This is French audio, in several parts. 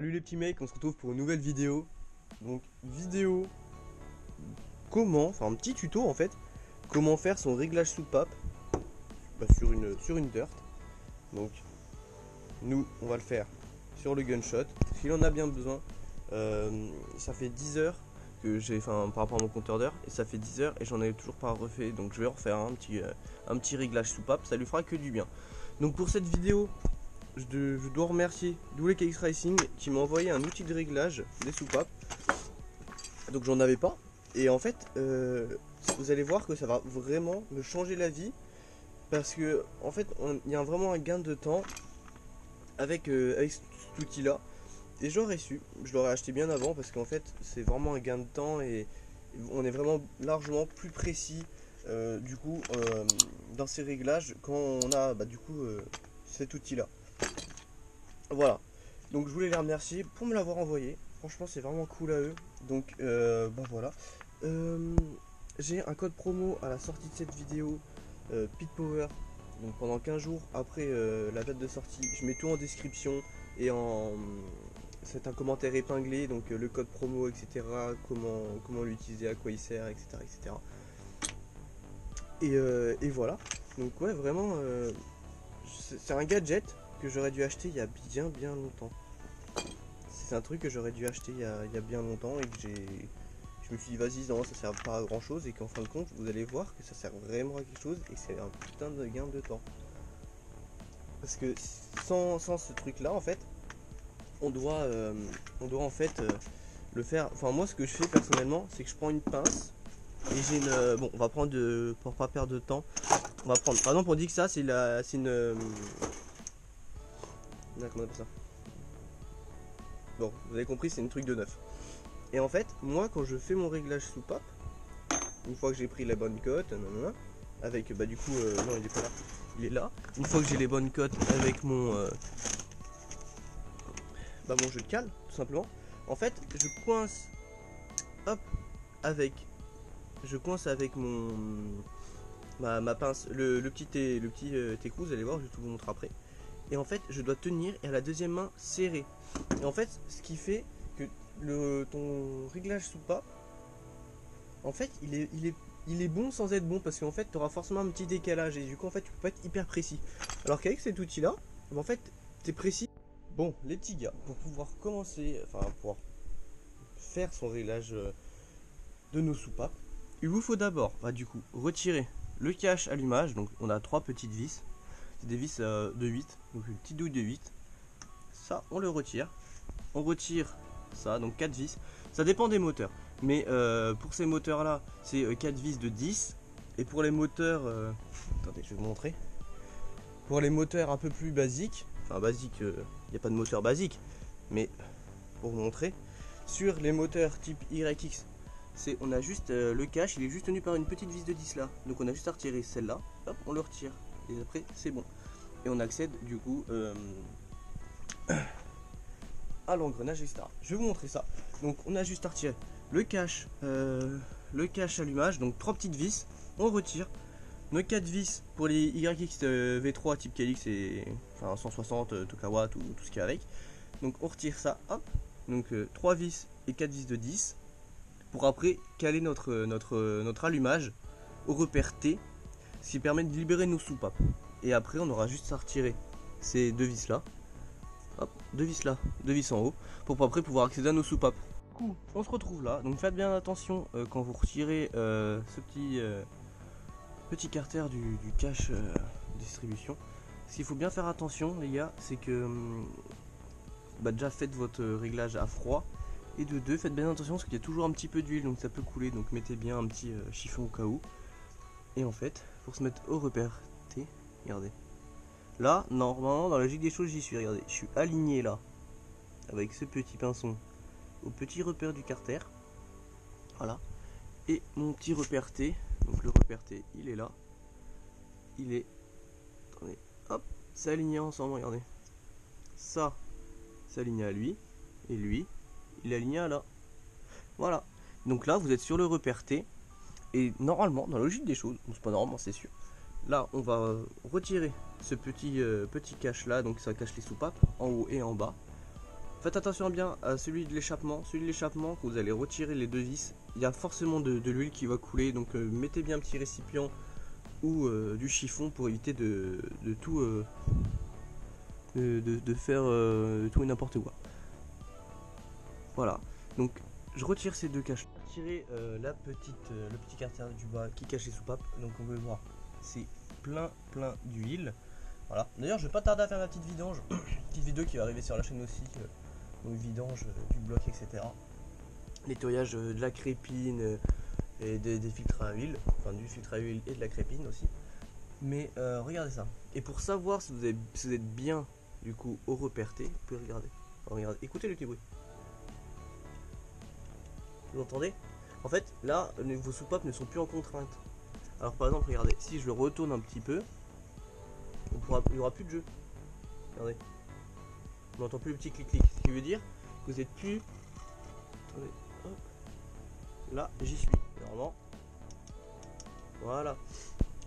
Salut les petits mecs, on se retrouve pour une nouvelle vidéo. Donc vidéo comment, enfin un petit tuto en fait, comment faire son réglage soupape sur une dirt. Donc nous on va le faire sur le gunshot, s'il en a bien besoin. Ça fait 10 heures que j'ai, enfin par rapport à mon compteur d'heures, et ça fait 10 heures et j'en ai toujours pas refait, donc je vais refaire un petit réglage soupape, ça lui fera que du bien. Donc pour cette vidéo, je dois remercier WKX Racing qui m'a envoyé un outil de réglage des soupapes. Donc j'en avais pas. Et en fait, vous allez voir que ça va vraiment me changer la vie. Parce que en fait, il y a vraiment un gain de temps avec cet outil là. Et j'aurais su, je l'aurais acheté bien avant parce qu'en fait c'est vraiment un gain de temps et on est vraiment largement plus précis dans ces réglages quand on a cet outil là. Voilà, donc je voulais les remercier pour me l'avoir envoyé. Franchement, c'est vraiment cool à eux. Donc, voilà. J'ai un code promo à la sortie de cette vidéo, Pit Power. Donc, pendant 15 jours après la date de sortie, je mets tout en description et c'est un commentaire épinglé. Donc, le code promo, etc. Comment l'utiliser, à quoi il sert, etc. etc. Et voilà. Donc, ouais, vraiment, c'est un gadget que j'aurais dû acheter il y a bien longtemps. C'est un truc que j'aurais dû acheter il y a bien longtemps et que je me suis dit vas-y non, ça sert pas à grand chose, et qu'en fin de compte vous allez voir que ça sert vraiment à quelque chose et que c'est un putain de gain de temps. Parce que sans ce truc là en fait on doit en fait le faire. Enfin moi ce que je fais personnellement c'est que je prends une pince et j'ai une bon, on va prendre pour pas perdre de temps, on va prendre par exemple, on dit que ça c'est une comment on appelle ça. Bon, vous avez compris, c'est une truc de neuf. Et en fait, moi, quand je fais mon réglage soupape, une fois que j'ai pris la bonne cote, avec, non, il est pas là, il est là. Une fois que j'ai les bonnes cotes avec mon jeu de cale, tout simplement, en fait, je coince, hop, avec ma pince, le petit écrou, vous allez voir, je vais tout vous montrer après. Et en fait, je dois tenir et à la deuxième main serrer. Et en fait, ce qui fait que ton réglage soupape, en fait, il est bon sans être bon, parce qu'en fait, tu auras forcément un petit décalage et du coup, en fait, tu peux pas être hyper précis. Alors qu'avec cet outil-là, en fait, tu es précis. Bon, les petits gars, pour pouvoir commencer, enfin, pour pouvoir faire son réglage de nos soupapes, il vous faut d'abord, retirer le cache allumage. Donc, on a 3 petites vis. C'est des vis de 8, donc une petite douille de 8. Ça, on le retire. On retire ça, donc 4 vis. Ça dépend des moteurs. Mais pour ces moteurs là, c'est 4 vis de 10. Et pour les moteurs... attendez, je vais vous montrer. Pour les moteurs un peu plus basiques, enfin basique, il n'y a pas de moteur basique, mais pour vous montrer, sur les moteurs type YX, on a juste le cache, il est juste tenu par une petite vis de 10 là. Donc on a juste à retirer celle-là, hop, on le retire. Et après c'est bon. Et on accède du coup à l'engrenage, etc. Je vais vous montrer ça. Donc on a juste à retirer le cache allumage, donc 3 petites vis, on retire nos 4 vis pour les YX V3 type KLX et enfin 160 Tokawa, tout ce qu'il y a avec. Donc on retire ça, hop, donc 3 vis et 4 vis de 10 pour après caler notre allumage au repère T, ce qui permet de libérer nos soupapes. Et après on aura juste à retirer ces 2 vis là, hop, 2 vis en haut, pour après pouvoir accéder à nos soupapes. Du coup, on se retrouve là, donc faites bien attention quand vous retirez ce petit carter du cache distribution. Ce qu'il faut bien faire attention les gars, c'est que déjà faites votre réglage à froid, et de deux, faites bien attention parce qu'il y a toujours un petit peu d'huile, donc ça peut couler, donc mettez bien un petit chiffon au cas où. Et en fait, pour se mettre au repère T, regardez. Là, normalement, dans la logique des choses, j'y suis, regardez. Je suis aligné là, avec ce petit pinçon, au petit repère du carter. Voilà. Et mon petit repère T, donc le repère T, il est là. Il est... Attendez, hop, c'est aligné ensemble, regardez. Ça, c'est aligné à lui. Et lui, il est aligné à là. Voilà. Donc là, vous êtes sur le repère T. Et normalement, dans la logique des choses, c'est pas normalement, c'est sûr. Là, on va retirer ce petit cache là, donc ça cache les soupapes en haut et en bas. Faites attention bien à celui de l'échappement. Celui de l'échappement, quand vous allez retirer les deux vis, il y a forcément de l'huile qui va couler. Donc mettez bien un petit récipient ou du chiffon pour éviter de tout de faire tout et n'importe quoi. Voilà. Donc je retire ces deux caches. Tirer le petit carter du bas qui cache les soupapes. Donc on peut voir, c'est plein d'huile. Voilà. D'ailleurs je vais pas tarder à faire ma petite vidange. Petite vidéo qui va arriver sur la chaîne aussi. Donc vidange du bloc, etc. Nettoyage de la crépine et des filtres à huile. Enfin du filtre à huile et de la crépine aussi. Mais regardez ça. Et pour savoir si vous êtes bien du coup au reperté, vous pouvez regarder. Enfin, regardez. Écoutez le petit bruit. Vous entendez? En fait là vos soupapes ne sont plus en contrainte. Alors par exemple regardez, si je le retourne un petit peu, il n'y aura plus de jeu. Regardez. On n'entend plus le petit clic-clic. Ce qui veut dire que vous êtes plus. Attendez, hop. Là, j'y suis. Normalement. Voilà.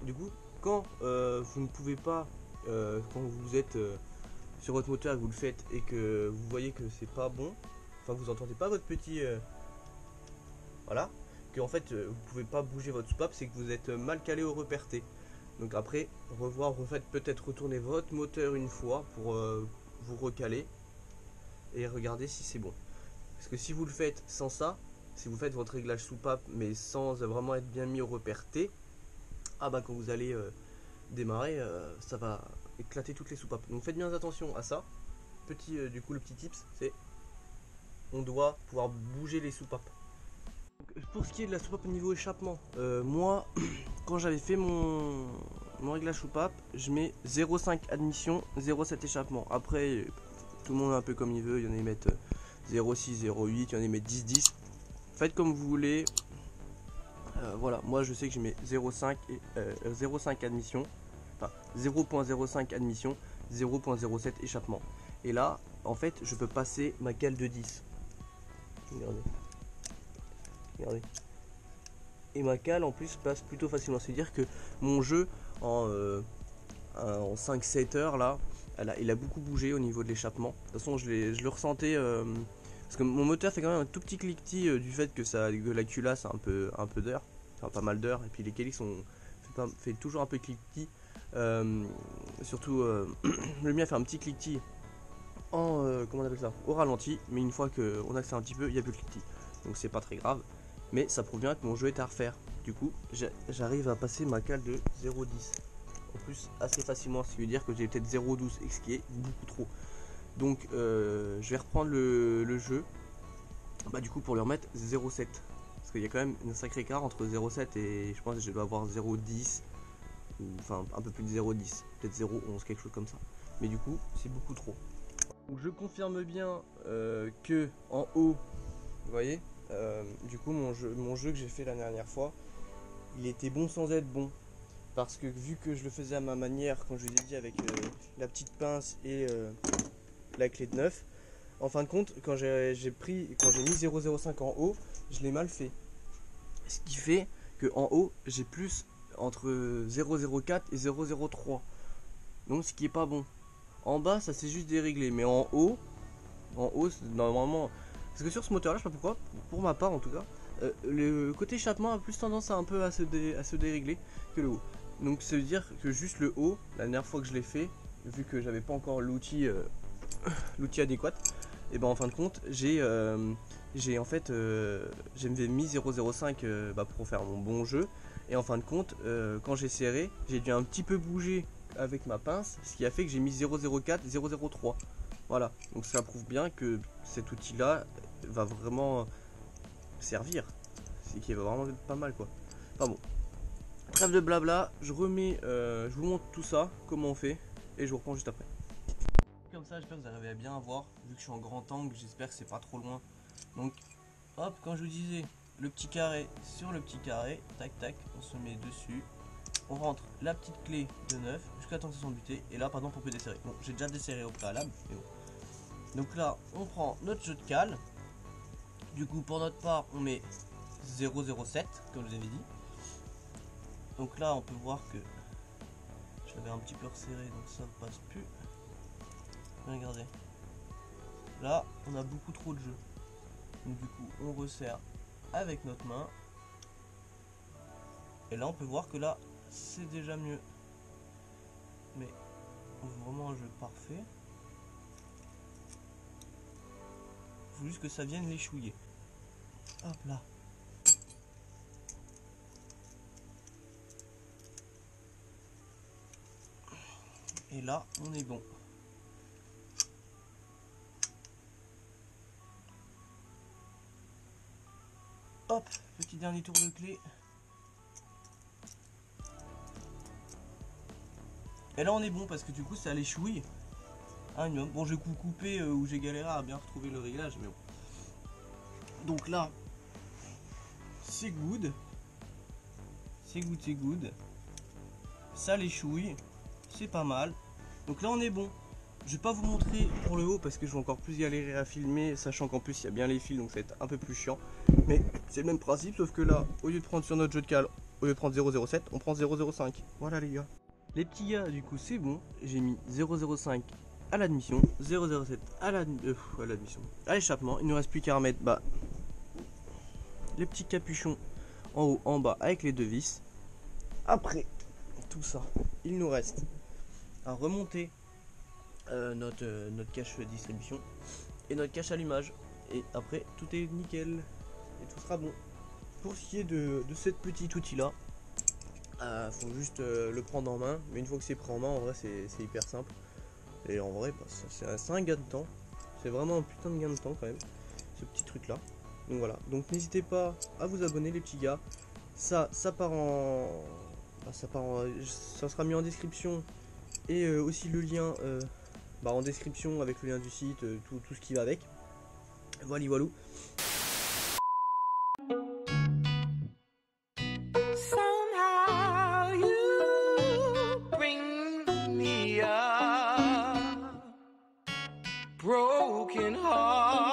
Du coup, quand vous ne pouvez pas, quand vous êtes sur votre moteur et que vous le faites et que vous voyez que c'est pas bon, enfin vous entendez pas votre petit. Voilà. Que en fait vous pouvez pas bouger votre soupape, c'est que vous êtes mal calé au reperté. Donc après, refaites peut-être retourner votre moteur une fois pour vous recaler et regardez si c'est bon. Parce que si vous le faites sans ça, si vous faites votre réglage soupape mais sans vraiment être bien mis au repère T, ah bah quand vous allez démarrer, ça va éclater toutes les soupapes. Donc faites bien attention à ça. Du coup le petit tips, c'est on doit pouvoir bouger les soupapes. Donc, pour ce qui est de la soupape au niveau échappement, moi quand j'avais fait mon réglage soupape, je mets 0,5 admission, 0,7 échappement. Après tout le monde est un peu comme il veut, il y en a qui mettent 0,6, 0,8, il y en a qui mettent 10, 10. Faites comme vous voulez. Voilà, moi je sais que je mets 0,5 admission, enfin 0,05 admission, 0,07 échappement. Et là, en fait, je peux passer ma cale de 10. Regardez. Regardez. Et ma cale en plus passe plutôt facilement. C'est-à-dire que mon jeu en 5-7 heures là, il a beaucoup bougé au niveau de l'échappement. De toute façon, je le ressentais. Parce que mon moteur fait quand même un tout petit cliquetis du fait que la culasse a un peu d'heures, enfin pas mal d'heures, et puis les calyx fait toujours un peu cliquetis. Surtout le mien fait un petit cliquetis comment on appelle ça, au ralenti, mais une fois qu'on accélère un petit peu, il n'y a plus de cliquetis. Donc c'est pas très grave, mais ça prouve bien que mon jeu est à refaire. Du coup, j'arrive à passer ma cale de 0,10 en plus assez facilement, ce qui veut dire que j'ai peut-être 0,12, et ce qui est beaucoup trop. Donc je vais reprendre le jeu, bah, du coup pour lui remettre 0,7, parce qu'il y a quand même un sacré écart entre 0,7 et je pense que je dois avoir 0,10, ou enfin un peu plus de 0,10, peut-être 0,11, quelque chose comme ça. Mais du coup c'est beaucoup trop. Donc je confirme bien que en haut, vous voyez, du coup mon jeu que j'ai fait la dernière fois, il était bon sans être bon. Parce que vu que je le faisais à ma manière, comme je vous ai dit, avec la petite pince et la clé de 9, en fin de compte, quand j'ai mis 0,05 en haut, je l'ai mal fait. Ce qui fait que en haut, j'ai plus entre 0,04 et 0,03. Donc ce qui est pas bon. En bas, ça s'est juste déréglé, mais en haut, normalement, parce que sur ce moteur-là, je sais pas pourquoi, pour ma part en tout cas, le côté échappement a plus tendance à un peu à se dérégler que le haut. Donc ça veut dire que juste le haut, la dernière fois que je l'ai fait, vu que j'avais pas encore l'outil adéquat, et ben en fin de compte j'ai en fait j'ai mis 0,05 pour faire mon bon jeu, et en fin de compte quand j'ai serré, j'ai dû un petit peu bouger avec ma pince, ce qui a fait que j'ai mis 0,04, 0,03. Voilà, donc ça prouve bien que cet outil là va vraiment servir, c'est qu'il va vraiment être pas mal quoi. Enfin bon, trêve de blabla, je vous montre tout ça, comment on fait, et je vous reprends juste après. Comme ça, j'espère que vous arrivez à bien voir, vu que je suis en grand angle, j'espère que c'est pas trop loin. Donc hop, quand je vous disais le petit carré sur le petit carré, tac tac, on se met dessus, on rentre la petite clé de 9 jusqu'à temps que ça soit buté, et là par exemple on peut desserrer. Bon, j'ai déjà desserré au préalable, mais bon. Donc là on prend notre jeu de cale, du coup pour notre part on met 0,07 comme je vous avais dit. Donc là on peut voir que je l'avais un petit peu resserré, donc ça ne passe plus. Regardez. Là, on a beaucoup trop de jeux. Donc du coup, on resserre avec notre main. Et là, on peut voir que là, c'est déjà mieux. Mais on veut vraiment un jeu parfait. Faut juste que ça vienne les chouiller. Hop là. Et là, on est bon. Hop, petit dernier tour de clé. Et là, on est bon parce que du coup, ça les chouille. Bon, j'ai coupé où j'ai galéré à bien retrouver le réglage, mais bon. Donc là, c'est good. C'est good, c'est good. Ça les chouille. C'est pas mal. Donc là, on est bon. Je vais pas vous montrer pour le haut parce que je vais encore plus galérer à filmer, sachant qu'en plus il y a bien les fils, donc ça va être un peu plus chiant. Mais c'est le même principe, sauf que là, au lieu de prendre sur notre jeu de cale, au lieu de prendre 0,07, on prend 0,05. Voilà les gars. Les petits gars, du coup c'est bon. J'ai mis 0,05 à l'admission, 0,07 à l'admission, à l'échappement. Il ne nous reste plus qu'à remettre les petits capuchons en haut, en bas avec les deux vis. Après tout ça, il nous reste à remonter notre cache distribution et notre cache allumage, et après tout est nickel et tout sera bon. Pour ce qui est de cette petite outil là, faut juste le prendre en main, mais une fois que c'est pris en main, en vrai c'est hyper simple, et en vrai bah, c'est un gain de temps, c'est vraiment un putain de gain de temps quand même ce petit truc là. Donc voilà, donc n'hésitez pas à vous abonner les petits gars. Ça part en ça sera mis en description, et aussi le lien en description avec le lien du site, tout ce qui va avec. Voilà, voilà. Somehow you bring me a broken heart.